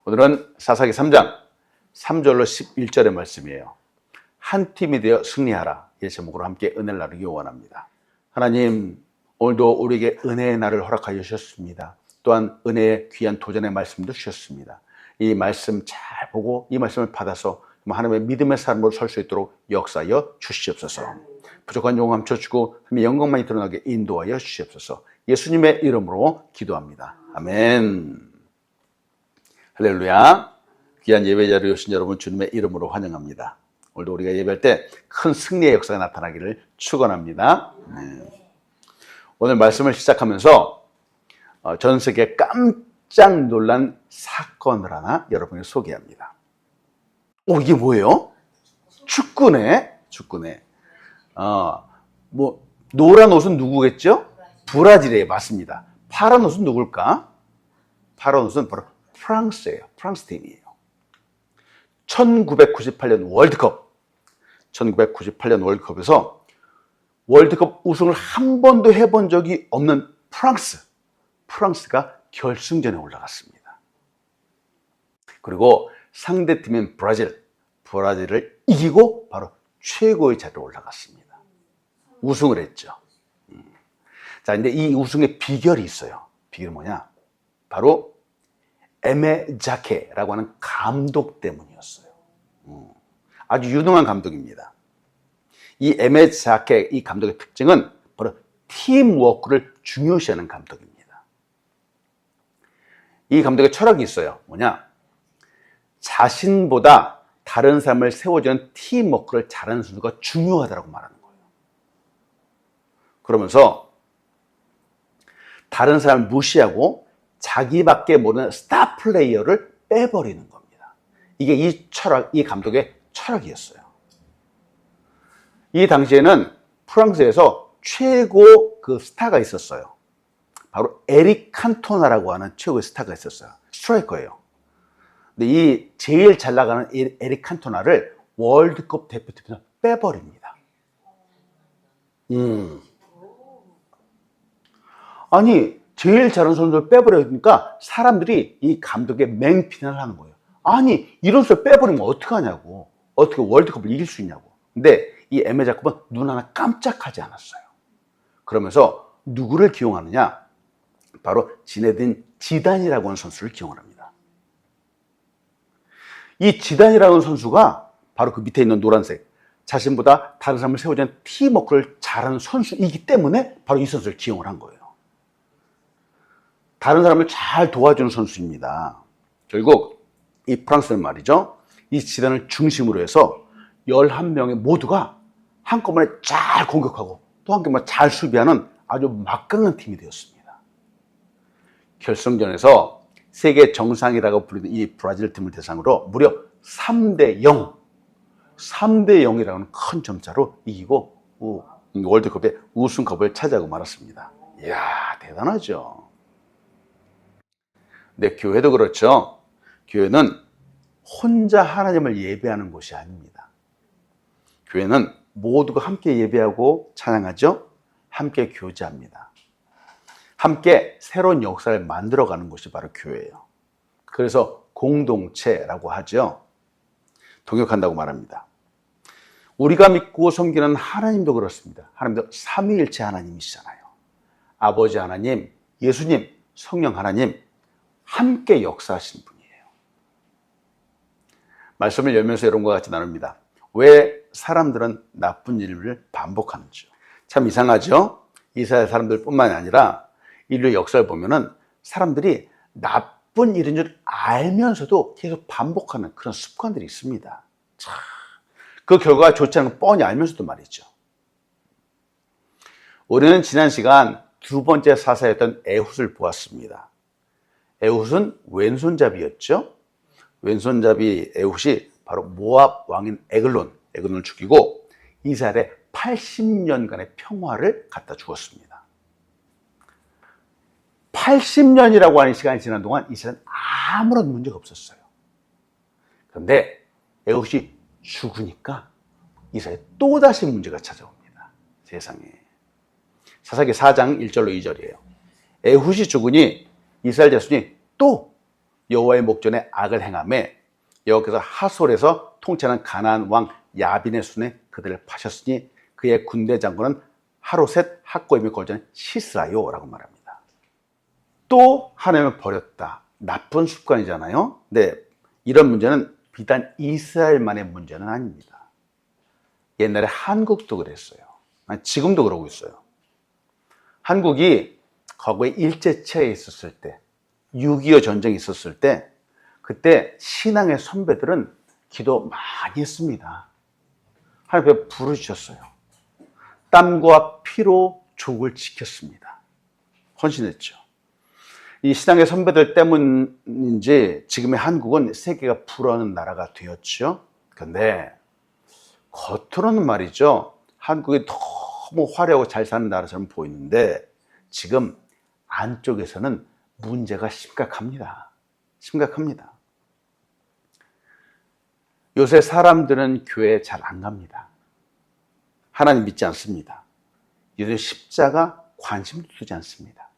오늘은 사사기 3장 3절로 11절의 말씀이에요. 한 팀이 되어 승리하라. 이 제목으로 함께 은혜를 나누기 원합니다. 하나님, 오늘도 우리에게 은혜의 날을 허락하여 주셨습니다. 또한 은혜의 귀한 도전의 말씀도 주셨습니다. 이 말씀 잘 보고 이 말씀을 받아서 하나님의 믿음의 삶으로 설 수 있도록 역사하여 주시옵소서. 부족한 용감 쳐주고 하나님의 영광만이 드러나게 인도하여 주시옵소서. 예수님의 이름으로 기도합니다. 아멘. 할렐루야. 귀한 예배 자리에 오신 여러분 주님의 이름으로 환영합니다. 오늘도 우리가 예배할 때 큰 승리의 역사가 나타나기를 축원합니다. 오늘 말씀을 시작하면서 전 세계 깜짝 놀란 사건을 하나 여러분에게 소개합니다. 이게 뭐예요? 축구네. 노란 옷은 누구겠죠? 브라질이에요. 맞습니다. 파란 옷은 누굴까? 파란 옷은 바로 프랑스예요. 프랑스 팀이에요. 1998년 월드컵에서 월드컵 우승을 한 번도 해본 적이 없는 프랑스가 결승전에 올라갔습니다. 그리고 상대팀인 브라질을 이기고 바로 최고의 자리로 올라갔습니다. 우승을 했죠. 자, 근데 이 우승의 비결이 있어요. 비결은 뭐냐? 바로 에메 자케라고 하는 감독 때문이었어요. 아주 유능한 감독입니다. 이 에메 자케 이 감독의 특징은 바로 팀워크를 중요시하는 감독입니다. 이 감독의 철학이 있어요. 뭐냐? 자신보다 다른 사람을 세워주는 팀워크를 잘하는 선수가 중요하다고 말하는 거예요. 그러면서 다른 사람을 무시하고 자기밖에 모르는 스타 플레이어를 빼버리는 겁니다. 이게 이 감독의 철학이었어요. 이 당시에는 프랑스에서 최고 그 스타가 있었어요. 바로 에릭 칸토나라고 하는 최고의 스타가 있었어요. 스트라이커예요. 근데 이 제일 잘 나가는 에릭 칸토나를 월드컵 대표팀에서 빼버립니다. 아니, 제일 잘하는 선수를 빼버리니까 사람들이 이 감독의 맹비난을 하는 거예요. 아니, 이런 선수를 빼버리면 어떡하냐고. 어떻게 월드컵을 이길 수 있냐고. 근데 이 에메 자컵은 눈 하나 깜짝하지 않았어요. 그러면서 누구를 기용하느냐? 바로 지네딘 지단이라고 하는 선수를 기용을 합니다. 이 지단이라는 선수가 바로 그 밑에 있는 노란색, 자신보다 다른 사람을 세워주는 팀워크를 잘하는 선수이기 때문에 바로 이 선수를 기용을 한 거예요. 다른 사람을 잘 도와주는 선수입니다. 결국 이 프랑스는 말이죠. 이 지단을 중심으로 해서 11명의 모두가 한꺼번에 잘 공격하고 또 한꺼번에 잘 수비하는 아주 막강한 팀이 되었습니다. 결승전에서 세계 정상이라고 불리는 이 브라질 팀을 대상으로 무려 3대0이라는 큰 점차로 이기고 월드컵의 우승컵을 차지하고 말았습니다. 이야, 대단하죠. 근데 교회도 그렇죠. 교회는 혼자 하나님을 예배하는 곳이 아닙니다. 교회는 모두가 함께 예배하고 찬양하죠. 함께 교제합니다. 함께 새로운 역사를 만들어가는 곳이 바로 교회예요. 그래서 공동체라고 하죠. 동역한다고 말합니다. 우리가 믿고 섬기는 하나님도 그렇습니다. 하나님도 삼위일체 하나님이시잖아요. 아버지 하나님, 예수님, 성령 하나님 함께 역사하신 분이에요. 말씀을 열면서 여러분과 같이 나눕니다. 왜 사람들은 나쁜 일을 반복하는지. 참 이상하죠? 이스라엘 사람들 뿐만이 아니라 인류의 역사를 보면은 사람들이 나쁜 일인 줄 알면서도 계속 반복하는 그런 습관들이 있습니다. 참, 그 결과가 좋지 않은 걸 뻔히 알면서도 말이죠. 우리는 지난 시간 두 번째 사사였던 에훗을 보았습니다. 에훗은 왼손잡이였죠. 왼손잡이 에훗이 바로 모압 왕인 에글론을 죽이고 이스라엘의 80년간의 평화를 갖다 주었습니다. 80년이라고 하는 시간이 지난 동안 이스라엘은 아무런 문제가 없었어요. 그런데 에훗이 죽으니까 이스라엘에 또다시 문제가 찾아옵니다. 세상에. 사사기 4장 1절로 2절이에요. 에훗이 죽으니 이스라엘 자손이 또 여호와의 목전에 악을 행하매 여호와께서 하솔에서 통치하는 가나안 왕 야빈의 손에 그들을 파셨으니 그의 군대 장군은 하로셋 학고임의 골전에 시스라요 라고 말합니다. 또 하나님을 버렸다. 나쁜 습관이잖아요. 네, 이런 문제는 비단 이스라엘만의 문제는 아닙니다. 옛날에 한국도 그랬어요. 아니, 지금도 그러고 있어요. 한국이 과거에 일제치하에 있었을 때, 6.25 전쟁이 있었을 때, 그때 신앙의 선배들은 기도 많이 했습니다. 하나님 앞에 부르셨어요. 땀과 피로 족을 지켰습니다. 헌신했죠. 이 신앙의 선배들 때문인지 지금의 한국은 세계가 부러워하는 나라가 되었죠. 그런데 겉으로는 말이죠, 한국이 너무 화려하고 잘 사는 나라처럼 보이는데 지금 안쪽에서는 문제가 심각합니다. 심각합니다. 요새 사람들은 교회에 잘 안 갑니다. 하나님 믿지 않습니다. 요새 십자가 관심도 두지 않습니다.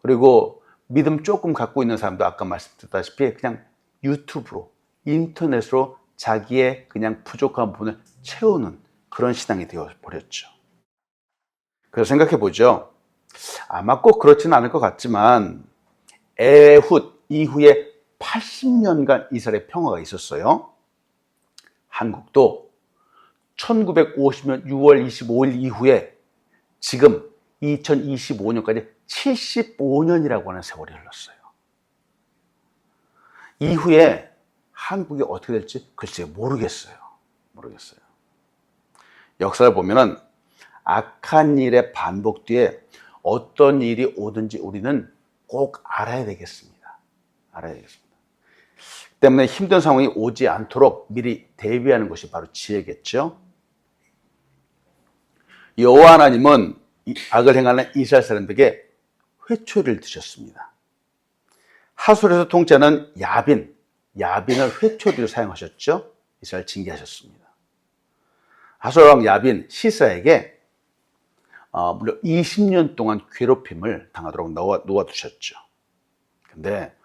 그리고 믿음 조금 갖고 있는 사람도 아까 말씀드렸다시피 그냥 유튜브로, 인터넷으로 자기의 그냥 부족한 부분을 채우는 그런 신앙이 되어버렸죠. 그래서 생각해 보죠. 아마 꼭 그렇지는 않을 것 같지만 에훗 이후에 80년간 이스라엘의 평화가 있었어요. 한국도 1950년 6월 25일 이후에 지금 2025년까지 75년이라고 하는 세월이 흘렀어요. 이후에 한국이 어떻게 될지 글쎄 모르겠어요. 역사를 보면은 악한 일의 반복 뒤에 어떤 일이 오든지 우리는 꼭 알아야 되겠습니다. 때문에 힘든 상황이 오지 않도록 미리 대비하는 것이 바로 지혜겠죠. 여호와 하나님은 악을 행하는 이스라엘 사람들에게 회초리를 드셨습니다. 하솔에서 통치하는 야빈을 회초리로 사용하셨죠. 이스라엘 징계하셨습니다. 하솔 왕 야빈 시사에게 무려 20년 동안 괴롭힘을 당하도록 놓아두셨죠. 근데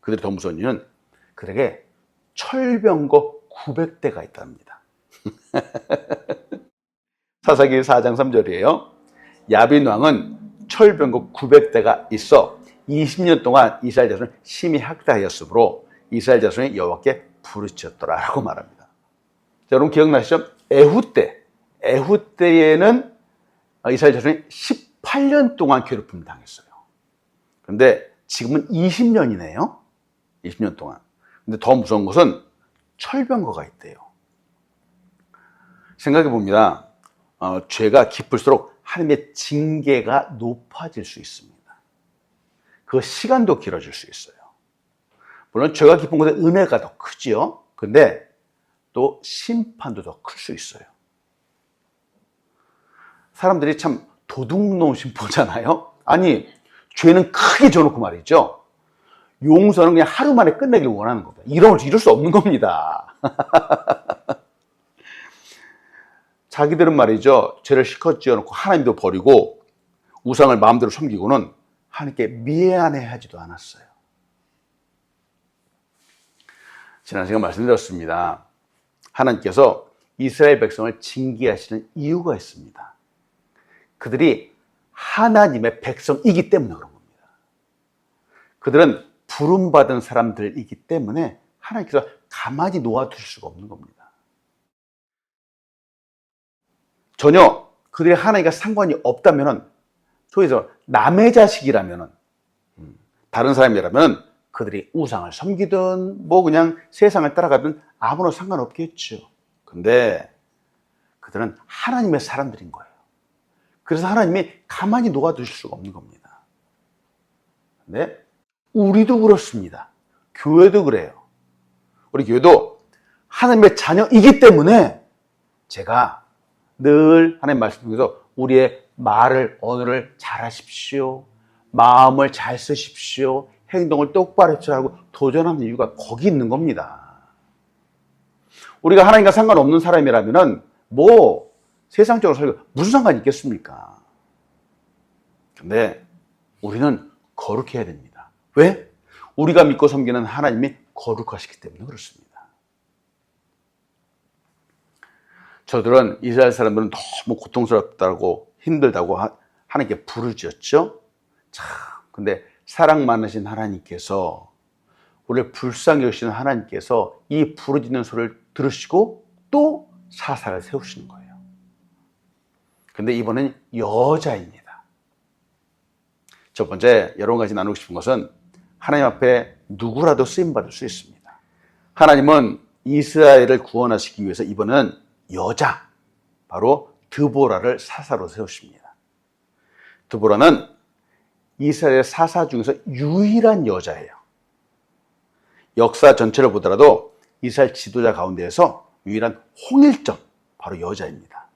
그들이 더 무서운 이유는 그들에게 철병거 900대가 있답니다. 사사기 4장 3절이에요. 야빈 왕은 철병거 900대가 있어 20년 동안 이스라엘 자손을 심히 학대하였으므로 이스라엘 자손이 여호와께 부르짖었더라라고 말합니다. 자, 여러분 기억나시죠? 에훗 때에는 이스라엘 자손이 18년 동안 괴롭힘을 당했어요. 그런데 지금은 20년이네요. 20년 동안. 근데 더 무서운 것은 철병거가 있대요. 생각해 봅니다. 죄가 깊을수록 하나님의 징계가 높아질 수 있습니다. 그 시간도 길어질 수 있어요. 물론 죄가 깊은 곳에 은혜가 더 크지요. 근데 또 심판도 더 클 수 있어요. 사람들이 참 도둑놈심 보잖아요. 아니, 죄는 크게 져놓고 말이죠. 용서는 그냥 하루 만에 끝내길 원하는 겁니다. 이럴 수 없는 겁니다. 자기들은 말이죠, 죄를 실컷 지어놓고 하나님도 버리고 우상을 마음대로 섬기고는 하나님께 미안해하지도 않았어요. 지난 시간 말씀드렸습니다. 하나님께서 이스라엘 백성을 징계하시는 이유가 있습니다. 그들이 하나님의 백성이기 때문에 그런 겁니다. 그들은 부름받은 사람들이기 때문에 하나님께서 가만히 놓아두실 수가 없는 겁니다. 전혀 그들이 하나님과 상관이 없다면, 소위 해서 남의 자식이라면, 다른 사람이라면 그들이 우상을 섬기든 뭐 그냥 세상을 따라가든 아무런 상관없겠죠. 근데 그들은 하나님의 사람들인 거예요. 그래서 하나님이 가만히 놓아두실 수가 없는 겁니다. 근데 우리도 그렇습니다. 교회도 그래요. 우리 교회도 하나님의 자녀이기 때문에 제가 늘 하나님 말씀 중에서 우리의 말을, 언어를 잘 하십시오. 마음을 잘 쓰십시오. 행동을 똑바로 하고 도전하는 이유가 거기 있는 겁니다. 우리가 하나님과 상관없는 사람이라면 뭐 세상적으로 살고 무슨 상관이 있겠습니까? 근데 우리는 거룩해야 됩니다. 왜? 우리가 믿고 섬기는 하나님이 거룩하시기 때문에 그렇습니다. 저들은 이스라엘 사람들은 너무 고통스럽다고 힘들다고 하나님께 부르짖었죠. 참, 근데 사랑 많으신 하나님께서, 우리를 불쌍히 여기시는 하나님께서 이 부르짖는 소리를 들으시고 또 사사를 세우시는 거예요. 근데 이번엔 여자입니다. 첫 번째, 여러 가지 나누고 싶은 것은 하나님 앞에 누구라도 쓰임받을 수 있습니다. 하나님은 이스라엘을 구원하시기 위해서 이번에는 여자, 바로 드보라를 사사로 세우십니다. 드보라는 이스라엘 사사 중에서 유일한 여자예요. 역사 전체를 보더라도 이스라엘 지도자 가운데에서 유일한 홍일점, 바로 여자입니다.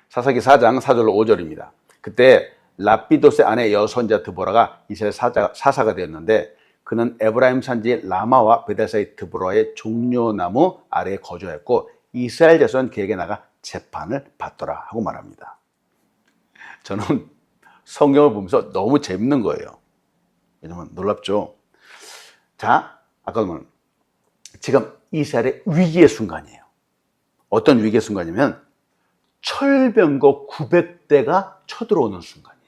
사사기 4장 4절로 5절입니다. 그때 라피도스의 아내 여선자 드보라가 이스라엘 사사가 되었는데 그는 에브라임 산지 라마와 베델 사이 드보라의 종려나무 아래에 거주하였고 이스라엘 자손은 그에게 나가 재판을 받더라 하고 말합니다. 저는 성경을 보면서 너무 재밌는 거예요. 왜냐면 놀랍죠. 자, 아까 보면 지금 이스라엘의 위기의 순간이에요. 어떤 위기의 순간이면 철병거 900대가 쳐들어오는 순간이에요.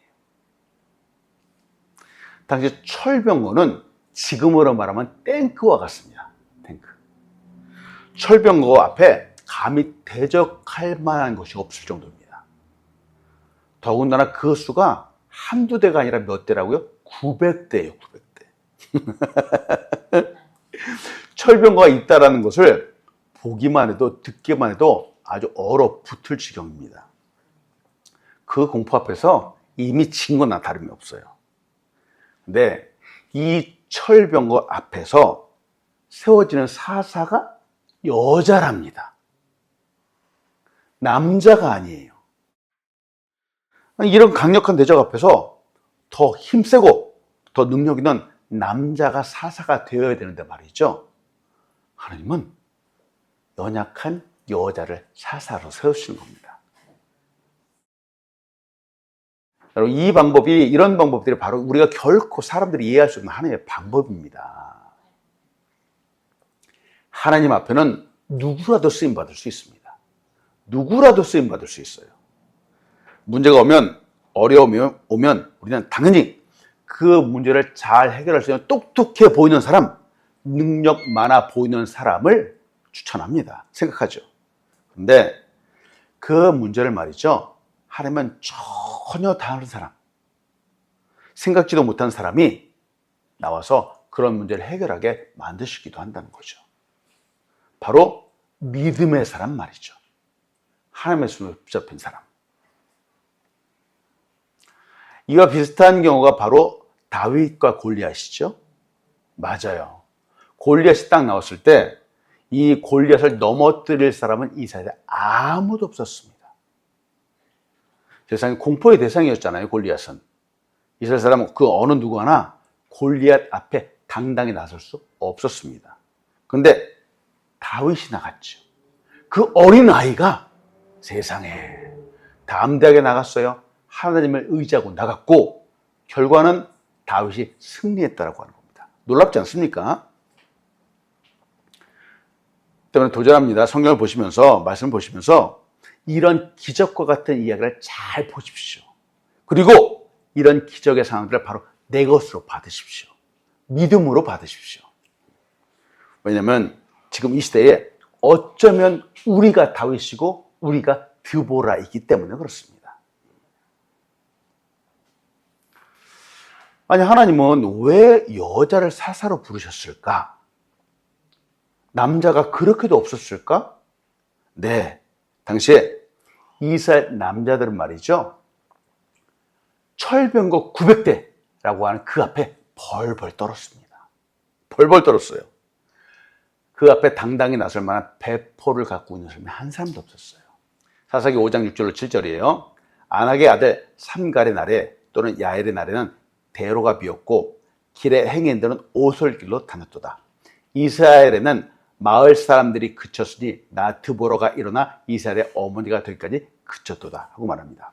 당시 철병거는 지금으로 말하면 탱크와 같습니다. 탱크. 철병거 앞에 감히 대적할 만한 것이 없을 정도입니다. 더군다나 그 수가 한두 대가 아니라 몇 대라고요? 900대예요, 900대. 철병거가 있다라는 것을 보기만 해도, 듣기만 해도 아주 얼어붙을 지경입니다. 그 공포 앞에서 이미 진 건 다름이 없어요. 근데 이 철병거 앞에서 세워지는 사사가 여자랍니다. 남자가 아니에요. 이런 강력한 대적 앞에서 더 힘세고 더 능력 있는 남자가 사사가 되어야 되는데 말이죠. 하나님은 연약한 여자를 사사로 세우시는 겁니다. 여러분, 이런 방법들이 바로 우리가 결코 사람들이 이해할 수 없는 하나님의 방법입니다. 하나님 앞에는 누구라도 쓰임받을 수 있습니다. 누구라도 쓰임받을 수 있어요. 문제가 오면, 어려움이 오면 우리는 당연히 그 문제를 잘 해결할 수 있는 똑똑해 보이는 사람, 능력 많아 보이는 사람을 추천합니다. 생각하죠. 근데 그 문제를 말이죠, 하나님은 전혀 다른 사람, 생각지도 못한 사람이 나와서 그런 문제를 해결하게 만드시기도 한다는 거죠. 바로 믿음의 사람 말이죠. 하나님의 손에 붙잡힌 사람. 이와 비슷한 경우가 바로 다윗과 골리앗이죠. 맞아요. 골리앗이 딱 나왔을 때 이 골리앗을 넘어뜨릴 사람은 이스라엘에 아무도 없었습니다. 세상에 공포의 대상이었잖아요, 골리앗은. 이스라엘 사람은 그 어느 누구 하나 골리앗 앞에 당당히 나설 수 없었습니다. 그런데 다윗이 나갔죠. 그 어린 아이가 세상에 담대하게 나갔어요. 하나님을 의지하고 나갔고 결과는 다윗이 승리했다라고 하는 겁니다. 놀랍지 않습니까? 때문에 도전합니다. 성경을 보시면서, 말씀을 보시면서 이런 기적과 같은 이야기를 잘 보십시오. 그리고 이런 기적의 상황들을 바로 내 것으로 받으십시오. 믿음으로 받으십시오. 왜냐하면 지금 이 시대에 어쩌면 우리가 다윗이고 우리가 드보라이기 때문에 그렇습니다. 아니, 하나님은 왜 여자를 사사로 부르셨을까? 남자가 그렇게도 없었을까? 네, 당시에 이스라엘 남자들은 말이죠, 철병거 900대라고 하는 그 앞에 벌벌 떨었습니다. 벌벌 떨었어요. 그 앞에 당당히 나설 만한 배포를 갖고 있는 사람이 한 사람도 없었어요. 사사기 5장 6절로 7절이에요. 아낙의 아들 삼갈의 날에 또는 야엘의 날에는 대로가 비었고 길의 행인들은 오솔길로 다녔도다. 이스라엘에는 마을 사람들이 그쳤으니 나 드보라가 일어나 이스라엘의 어머니가 되기까지 그쳤도다 하고 말합니다.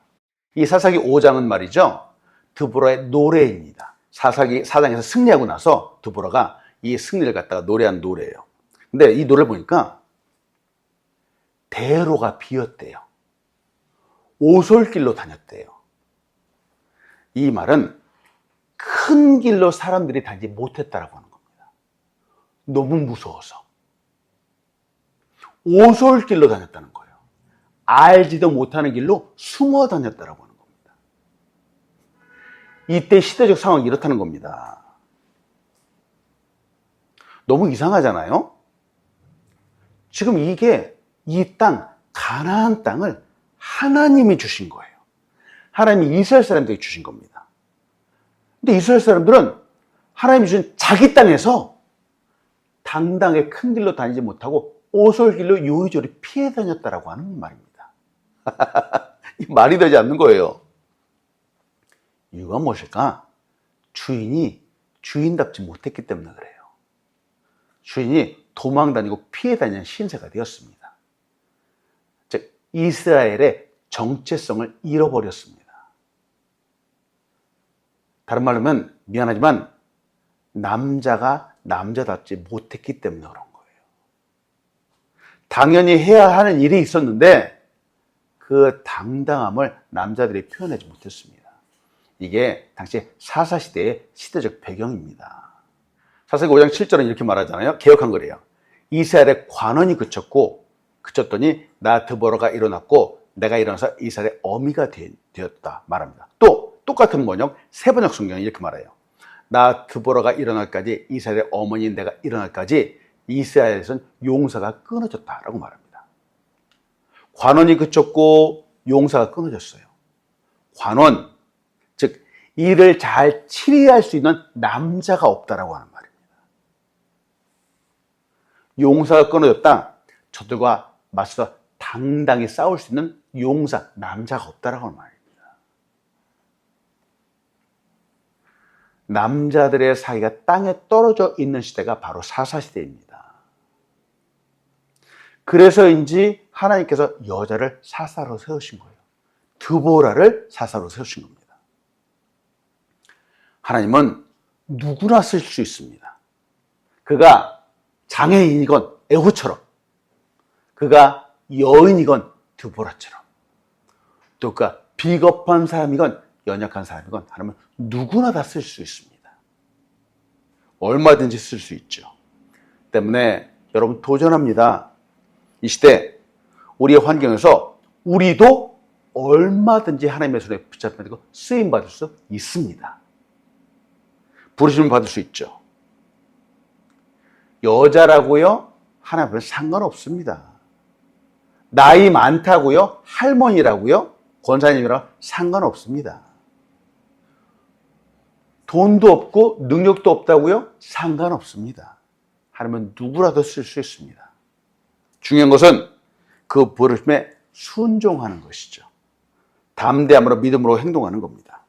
이 사사기 5장은 말이죠, 드보라의 노래입니다. 사장에서 승리하고 나서 드보라가 이 승리를 갖다가 노래한 노래예요. 근데 이 노래를 보니까 대로가 비었대요. 오솔길로 다녔대요. 이 말은 큰 길로 사람들이 다니지 못했다라고 하는 겁니다. 너무 무서워서. 오솔길로 다녔다는 거예요. 알지도 못하는 길로 숨어 다녔다라고 하는 겁니다. 이때 시대적 상황이 이렇다는 겁니다. 너무 이상하잖아요? 지금 이게 이 땅, 가나안 땅을 하나님이 주신 거예요. 하나님이 이스라엘 사람들에게 주신 겁니다. 근데 이스라엘 사람들은 하나님이 주신 자기 땅에서 당당하게 큰 길로 다니지 못하고 오솔길로 요리조리 피해 다녔다라고 하는 말입니다. 이 말이 되지 않는 거예요. 이유가 무엇일까? 주인이 주인답지 못했기 때문에 그래요. 주인이 도망 다니고 피해 다니는 신세가 되었습니다. 즉 이스라엘의 정체성을 잃어버렸습니다. 다른 말로 하면 미안하지만 남자가 남자답지 못했기 때문에 그런 거예요. 당연히 해야 하는 일이 있었는데 그 당당함을 남자들이 표현하지 못했습니다. 이게 당시 사사시대의 시대적 배경입니다. 사사기 5장 7절은 이렇게 말하잖아요. 개역한 거래요. 이스라엘의 관원이 그쳤더니 나 드보라가 일어났고 내가 일어나서 이스라엘의 어미가 되었다 말합니다. 또 똑같은 번역 세번역 성경이 이렇게 말해요. 나 드보라가 일어날까지 이스라엘의 어머니인 내가 일어날까지 이스라엘에서는 용사가 끊어졌다라고 말합니다. 관원이 그쳤고 용사가 끊어졌어요. 관원, 즉 일을 잘 치리할 수 있는 남자가 없다라고 하는 말입니다. 용사가 끊어졌다. 저들과 맞서 당당히 싸울 수 있는 용사, 남자가 없다라고 하는 말입니다. 남자들의 사이가 땅에 떨어져 있는 시대가 바로 사사시대입니다. 그래서인지 하나님께서 여자를 사사로 세우신 거예요. 드보라를 사사로 세우신 겁니다. 하나님은 누구나 쓸 수 있습니다. 그가 장애인이건 에후처럼, 그가 여인이건 드보라처럼, 또 그가 비겁한 사람이건 연약한 사람이건 하나님은 누구나 다 쓸 수 있습니다. 얼마든지 쓸 수 있죠. 때문에 여러분 도전합니다. 이 시대 우리의 환경에서 우리도 얼마든지 하나님의 손에 붙잡히고 쓰임받을 수 있습니다. 부르심을 받을 수 있죠. 여자라고요? 하나님은 상관없습니다. 나이 많다고요? 할머니라고요? 권사님이라고 상관없습니다. 돈도 없고 능력도 없다고요? 상관없습니다. 하나님은 누구라도 쓸 수 있습니다. 중요한 것은 그 부르심에 순종하는 것이죠. 담대함으로 믿음으로 행동하는 겁니다.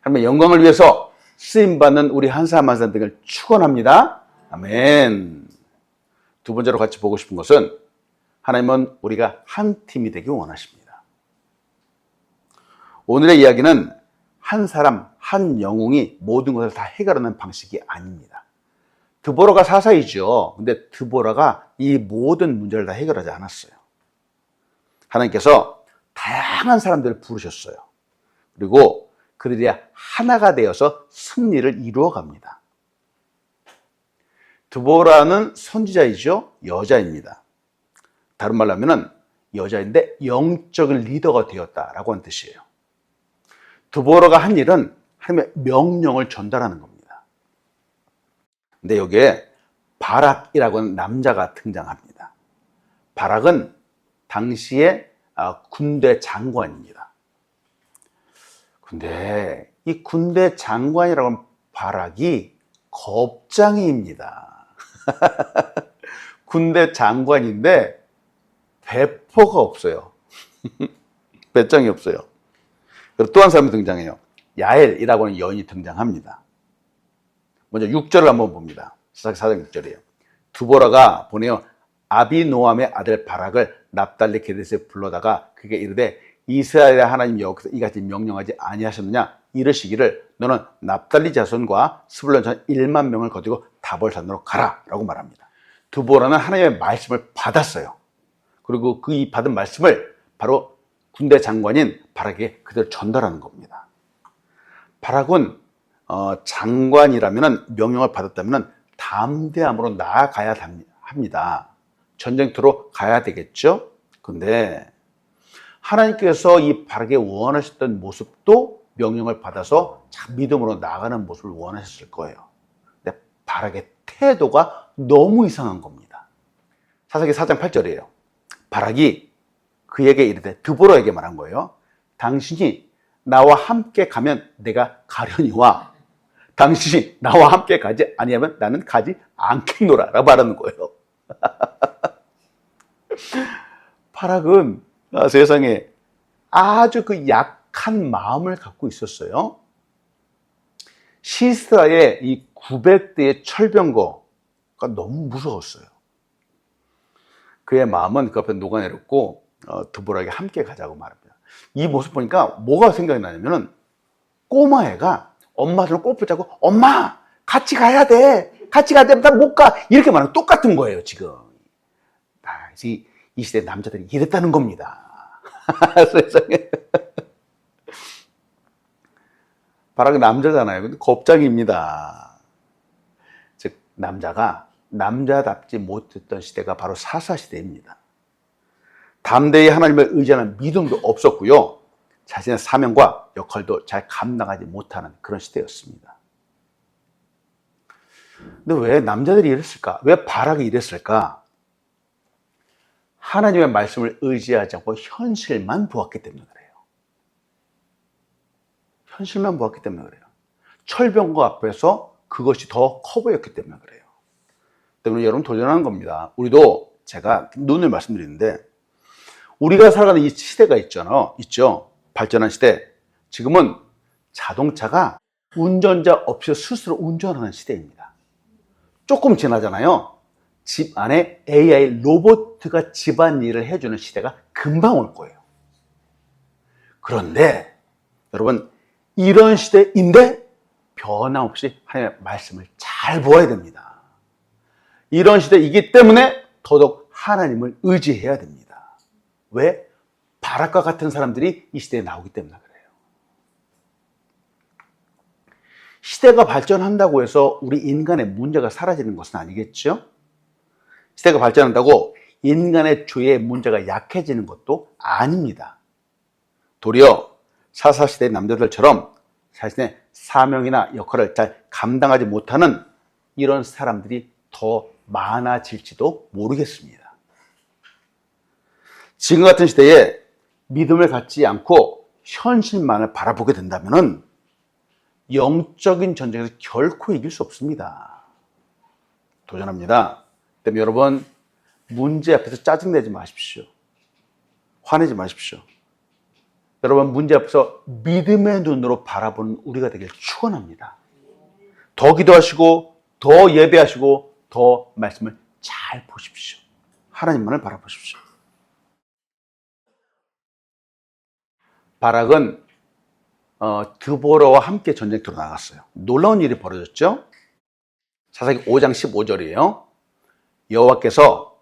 하나님의 영광을 위해서 쓰임받는 우리 한 사람 한 사람 등을 축원합니다. 아멘. 두 번째로 같이 보고 싶은 것은 하나님은 우리가 한 팀이 되길 원하십니다. 오늘의 이야기는 한 사람, 한 영웅이 모든 것을 다 해결하는 방식이 아닙니다. 드보라가 사사이죠. 근데 드보라가 이 모든 문제를 다 해결하지 않았어요. 하나님께서 다양한 사람들을 부르셨어요. 그리고 그들이 하나가 되어서 승리를 이루어 갑니다. 드보라는 선지자이죠. 여자입니다. 다른 말로 하면 여자인데 영적인 리더가 되었다라고 하는 뜻이에요. 드보라가 한 일은 하나님의 명령을 전달하는 겁니다. 근데 여기에 바락이라고 하는 남자가 등장합니다. 바락은 당시의 군대 장관입니다. 근데 이 군대 장관이라고 하는 바락이 겁장이입니다. 군대 장관인데 배포가 없어요. 배짱이 없어요. 그리고 또 한 사람이 등장해요. 야엘이라고 하는 여인이 등장합니다. 먼저 6절을 한번 봅니다. 사사기 4장 6절이에요. 드보라가 보내어 아비노함의 아들 바락을 납달리 게데스에 불러다가 그게 이르되 이스라엘의 하나님 여호와께서 이같이 명령하지 아니하셨느냐 이르시기를 너는 납달리 자손과 스불론 자손 1만 명을 거두고 다볼산으로 가라 라고 말합니다. 드보라는 하나님의 말씀을 받았어요. 그리고 그 이 받은 말씀을 바로 군대 장관인 바락에게 그대로 전달하는 겁니다. 바락은 장관이라면, 명령을 받았다면 담대함으로 나아가야 합니다. 전쟁터로 가야 되겠죠. 근데 하나님께서 이 바락에 원하셨던 모습도 명령을 받아서 참 믿음으로 나아가는 모습을 원하셨을 거예요. 근데 바락의 태도가 너무 이상한 겁니다. 사사기 4장 8절이에요. 바락이 그에게 이르되, 드보라에게 말한 거예요. 당신이 나와 함께 가면 내가 가려니와 당신이 나와 함께 가지 아니하면 나는 가지 않겠노라 라고 말하는 거예요. 바락은 세상에 아주 그 약한 마음을 갖고 있었어요. 시스라의 이 900대의 철병거가 너무 무서웠어요. 그의 마음은 그 앞에 녹아내렸고 드보라에게 함께 가자고 말합니다. 이 모습 보니까 뭐가 생각이 나냐면은 꼬마애가 엄마를 꼭 붙잡고 엄마 같이 가야 돼, 같이 가야 돼, 나 못 가, 이렇게 말하는 똑같은 거예요. 지금 이 시대 남자들이 이랬다는 겁니다. 세상에. 바락은 남자잖아요. 근데 겁장입니다. 즉 남자가 남자답지 못했던 시대가 바로 사사시대입니다. 담대히 하나님을 의지하는 믿음도 없었고요. 자신의 사명과 역할도 잘 감당하지 못하는 그런 시대였습니다. 근데 왜 남자들이 이랬을까? 왜 바락이 이랬을까? 하나님의 말씀을 의지하지 않고 현실만 보았기 때문에 그래요. 현실만 보았기 때문에 그래요. 철병거 앞에서 그것이 더 커 보였기 때문에 그래요. 때문에 여러분 도전하는 겁니다. 우리도 제가 눈을 말씀드리는데 우리가 살아가는 이 시대가 있죠. 발전한 시대. 지금은 자동차가 운전자 없이 스스로 운전하는 시대입니다. 조금 지나잖아요. 집 안에 AI 로봇가 집안일을 해주는 시대가 금방 올 거예요. 그런데 여러분 이런 시대인데 변함없이 하나님의 말씀을 잘 보아야 됩니다. 이런 시대이기 때문에 더더욱 하나님을 의지해야 됩니다. 왜? 바락과 같은 사람들이 이 시대에 나오기 때문에 그래요. 시대가 발전한다고 해서 우리 인간의 문제가 사라지는 것은 아니겠죠? 시대가 발전한다고 인간의 죄의 문제가 약해지는 것도 아닙니다. 도리어 사사시대의 남자들처럼 자신의 사명이나 역할을 잘 감당하지 못하는 이런 사람들이 더 많아질지도 모르겠습니다. 지금 같은 시대에 믿음을 갖지 않고 현실만을 바라보게 된다면 영적인 전쟁에서 결코 이길 수 없습니다. 도전합니다. 때문에 여러분 문제 앞에서 짜증내지 마십시오. 화내지 마십시오. 여러분 문제 앞에서 믿음의 눈으로 바라보는 우리가 되길 축원합니다. 더 기도하시고 더 예배하시고 더 말씀을 잘 보십시오. 하나님만을 바라보십시오. 바락은 드보라와 함께 전쟁터로 나갔어요. 놀라운 일이 벌어졌죠. 사사기 5장 15절이에요. 여호와께서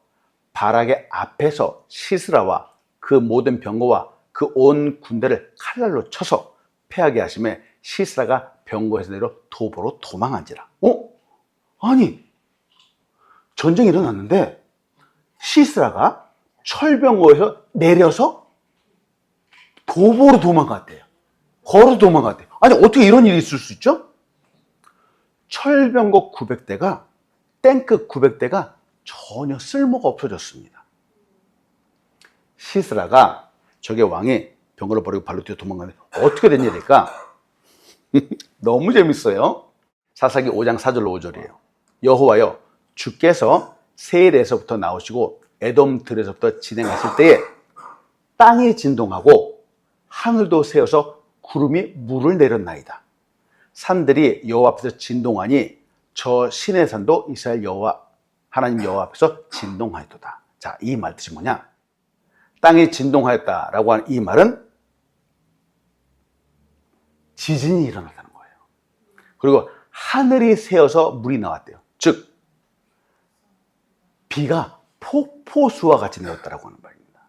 바락의 앞에서 시스라와 그 모든 병거와 그 온 군대를 칼날로 쳐서 패하게 하심에 시스라가 병거에서 내려 도보로 도망한지라. 아니 전쟁이 일어났는데 시스라가 철병거에서 내려서 도보로 도망갔대요. 걸어 도망갔대요. 아니 어떻게 이런 일이 있을 수 있죠? 철병거 900대가 탱크 900대가 전혀 쓸모가 없어졌습니다. 시스라가 적의 왕이 병거를 버리고 발로 뛰어 도망가는데 어떻게 된 일일까? 너무 재밌어요. 사사기 5장 4절로 5절이에요. 여호와여 주께서 세일에서부터 나오시고 에돔 들에서부터 진행하실 때에 땅이 진동하고 하늘도 새어서 구름이 물을 내렸나이다. 산들이 여호와 앞에서 진동하니 저 시내 산도 이스라엘 여호와 하나님 여호와 앞에서 진동하였도다. 자, 이 말 뜻이 뭐냐? 땅이 진동하였다라고 하는 이 말은 지진이 일어났다는 거예요. 그리고 하늘이 새어서 물이 나왔대요. 즉 비가 폭포수와 같이 내렸다라고 하는 말입니다.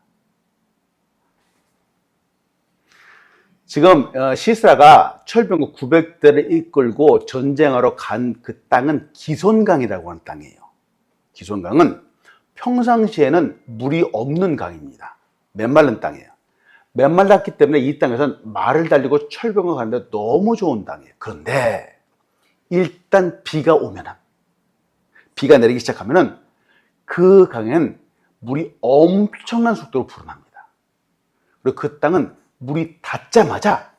지금 시스라가 철병거 900대를 이끌고 전쟁하러 간 그 땅은 기손강이라고 하는 땅이에요. 기손강은 평상시에는 물이 없는 강입니다. 메말른 땅이에요. 메말랐기 때문에 이 땅에서는 말을 달리고 철병거 가는데 너무 좋은 땅이에요. 그런데 일단 비가 오면은, 비가 내리기 시작하면은 그 강에는 물이 엄청난 속도로 불어납니다. 그리고 그 땅은 물이 닿자마자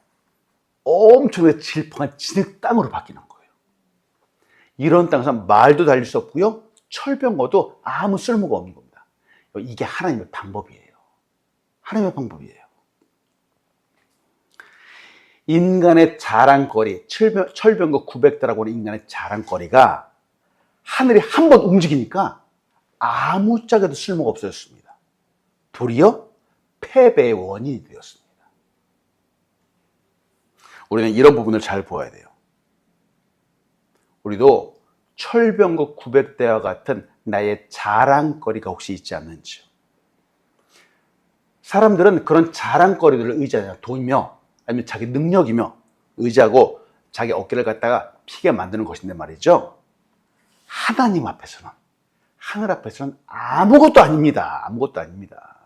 엄청나게 질풍한 진흙 땅으로 바뀌는 거예요. 이런 땅에서 말도 달릴 수 없고요, 철병거도 아무 쓸모가 없는 겁니다. 이게 하나님의 방법이에요. 하나님의 방법이에요. 인간의 자랑거리, 철병거 900대라고 하는 인간의 자랑거리가 하늘이 한번 움직이니까 아무짝에도 쓸모가 없어졌습니다. 도리어 패배의 원인이 되었습니다. 우리는 이런 부분을 잘 보아야 돼요. 우리도 철병거 900대와 같은 나의 자랑거리가 혹시 있지 않는지요? 사람들은 그런 자랑거리들을 의지하냐, 돈이며 아니면 자기 능력이며 의지하고 자기 어깨를 갖다가 피게 만드는 것인데 말이죠. 하나님 앞에서는, 하늘 앞에서는 아무것도 아닙니다. 아무것도 아닙니다.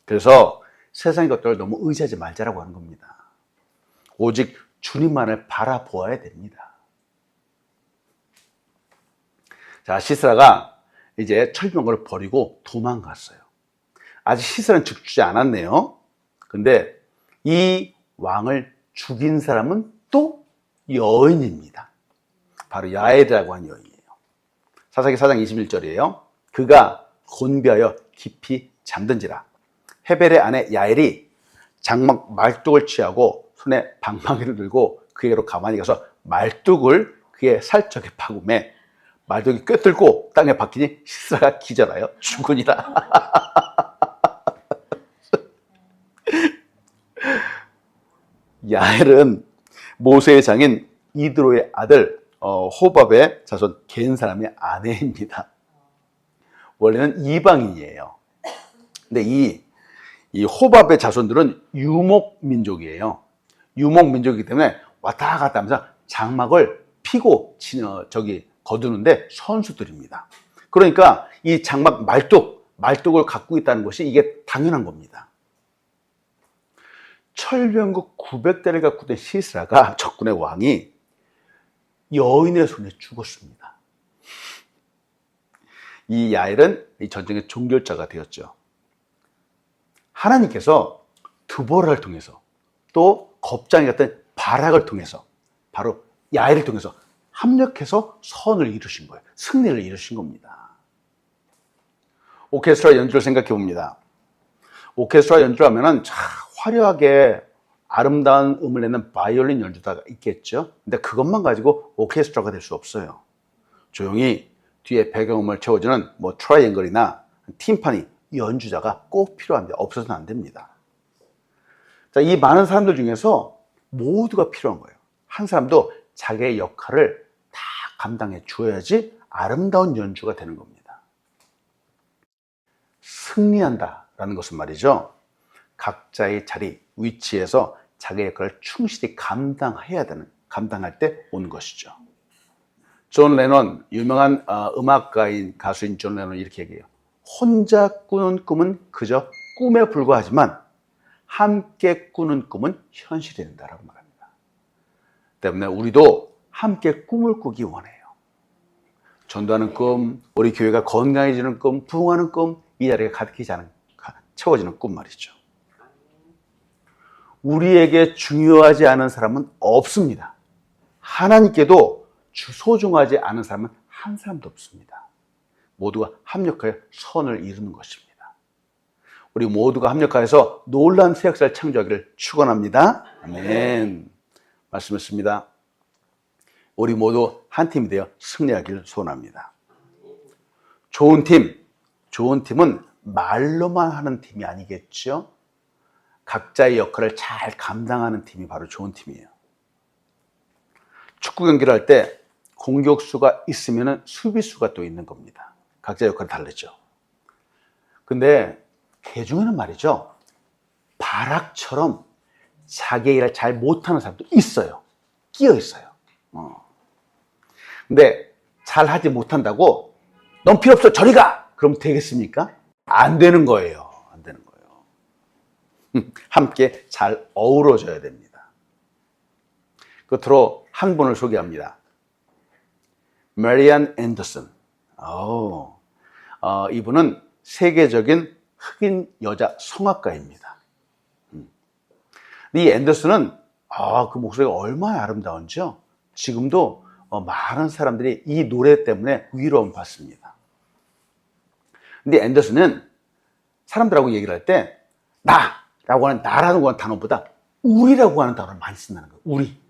그래서 세상의 것들을 너무 의지하지 말자라고 하는 겁니다. 오직 주님만을 바라보아야 됩니다. 자, 시스라가 이제 철병거를 버리고 도망갔어요. 아직 시스라는 죽지 않았네요. 근데 이 왕을 죽인 사람은 또 여인입니다. 바로 야엘이라고 하는 여인이에요. 사사기 4장 21절이에요. 그가 곤비하여 깊이 잠든지라. 헤벨의 아내 야엘이 장막 말뚝을 취하고 손에 방망이를 들고 그에게로 가만히 가서 말뚝을 그의 살적에 파고매 말뚝이 꿰뚫고 땅에 박히니 시스라가 기절하여 죽으니라. 야엘은 모세의 장인 이드로의 아들 호밥의 자손 겐 사람의 아내입니다. 원래는 이방인이에요. 근데 이 호밥의 자손들은 유목민족이에요. 유목민족이기 때문에 왔다 갔다 하면서 장막을 피고 거두는데 선수들입니다. 그러니까 이 장막 말뚝을 갖고 있다는 것이 이게 당연한 겁니다. 철병거 900대를 갖고 있던 시스라가, 적군의 왕이 여인의 손에 죽었습니다. 이 야엘은 이 전쟁의 종결자가 되었죠. 하나님께서 드보라를 통해서 또 겁장이 같은 바락을 통해서 바로 야엘을 통해서 합력해서 선을 이루신 거예요. 승리를 이루신 겁니다. 오케스트라 연주를 생각해 봅니다. 오케스트라 연주를 하면은 화려하게 아름다운 음을 내는 바이올린 연주자가 있겠죠. 근데 그것만 가지고 오케스트라가 될 수 없어요. 조용히 뒤에 배경음을 채워주는 트라이앵글이나 팀파니 연주자가 꼭 필요한데 없어서는 안 됩니다. 자, 이 많은 사람들 중에서 모두가 필요한 거예요. 한 사람도 자기의 역할을 다 감당해 줘야지 아름다운 연주가 되는 겁니다. 승리한다라는 것은 말이죠, 각자의 자리, 위치에서 자기의 역할을 충실히 감당할 때 오는 것이죠. 존 레논, 유명한 음악가인 가수인 존 레논이 이렇게 얘기해요. 혼자 꾸는 꿈은 그저 꿈에 불과하지만 함께 꾸는 꿈은 현실이 된다라고 말합니다. 때문에 우리도 함께 꿈을 꾸기 원해요. 전도하는 꿈, 우리 교회가 건강해지는 꿈, 부흥하는 꿈, 이 자리가 채워지는 꿈 말이죠. 우리에게 중요하지 않은 사람은 없습니다. 하나님께도 소중하지 않은 사람은 한 사람도 없습니다. 모두가 합력하여 선을 이루는 것입니다. 우리 모두가 합력하여서 놀라운 새 역사를 창조하기를 축원합니다. 아멘. 말씀했습니다. 우리 모두 한 팀이 되어 승리하기를 소원합니다. 좋은 팀은 말로만 하는 팀이 아니겠죠? 각자의 역할을 잘 감당하는 팀이 바로 좋은 팀이에요. 축구 경기를 할 때 공격수가 있으면 수비수가 또 있는 겁니다. 각자 역할이 다르죠. 근데 개 중에는 말이죠, 발악처럼 자기 일을 잘 못하는 사람도 있어요. 끼어 있어요. 근데 잘 하지 못한다고 넌 필요 없어 저리 가! 그럼 되겠습니까? 안 되는 거예요. 안 되는 거예요. 함께 잘 어우러져야 됩니다. 끝으로 한 분을 소개합니다. 메리안 앤더슨. 이분은 세계적인 흑인 여자 성악가입니다. 이 앤더슨은 그 목소리가 얼마나 아름다운지요. 지금도 많은 사람들이 이 노래 때문에 위로를 받습니다. 근데 앤더슨은 사람들하고 얘기를 할 때 나라고 하는 나라는 단어보다 우리라고 하는 단어를 많이 쓴다는 거예요. 우리.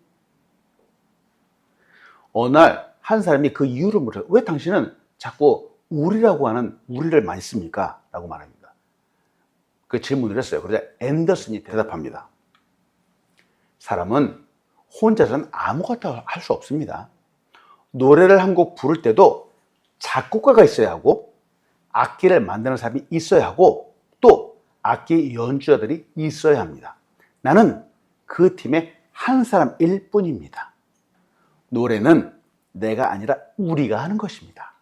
어느 날 한 사람이 그 이유를 물어요. 왜 당신은 자꾸 우리라고 하는 우리를 많이 씁니까? 라고 말합니다. 그 질문을 했어요. 그러자 앤더슨이 대답합니다. 사람은 혼자서는 아무것도 할 수 없습니다. 노래를 한 곡 부를 때도 작곡가가 있어야 하고 악기를 만드는 사람이 있어야 하고 또 악기 연주자들이 있어야 합니다. 나는 그 팀의 한 사람일 뿐입니다. 노래는 내가 아니라 우리가 하는 것입니다.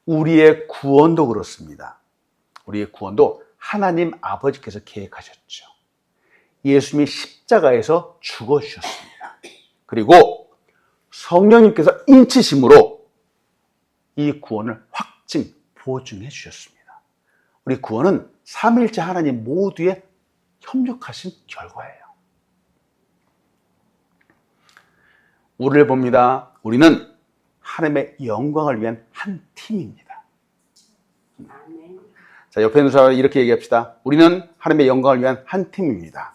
우리의 구원도 그렇습니다. 우리의 구원도 하나님 아버지께서 계획하셨죠. 예수님이 십자가에서 죽어주셨습니다. 그리고 성령님께서 인치심으로 이 구원을 확증, 보증해 주셨습니다. 우리 구원은 삼위일체 하나님 모두의 협력하신 결과예요. 우리를 봅니다. 우리는 하나님의 영광을 위한 한 팀입니다. 자, 옆에 있는 사람 이렇게 얘기합시다. 우리는 하나님의 영광을 위한 한 팀입니다.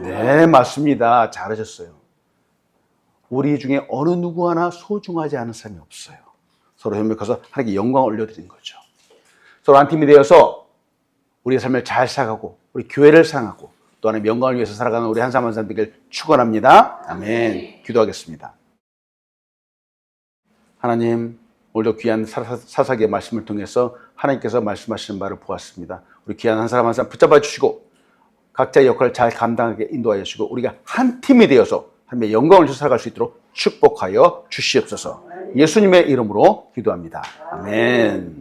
네, 맞습니다. 잘하셨어요. 우리 중에 어느 누구 하나 소중하지 않은 사람이 없어요. 서로 협력해서 하나님께 영광을 올려드리는 거죠. 서로 한 팀이 되어서 우리의 삶을 잘 살아가고 우리 교회를 사랑하고 또 하나님의 영광을 위해서 살아가는 우리 한 사람 한 사람 되길 축원합니다. 아멘. 기도하겠습니다. 하나님, 오늘도 귀한 사사기의 말씀을 통해서 하나님께서 말씀하시는 바를 보았습니다. 우리 귀한 한 사람 한 사람 붙잡아 주시고 각자의 역할을 잘 감당하게 인도하여 주시고 우리가 한 팀이 되어서 하나님의 영광을 위해서 살아갈 수 있도록 축복하여 주시옵소서. 예수님의 이름으로 기도합니다. 아멘.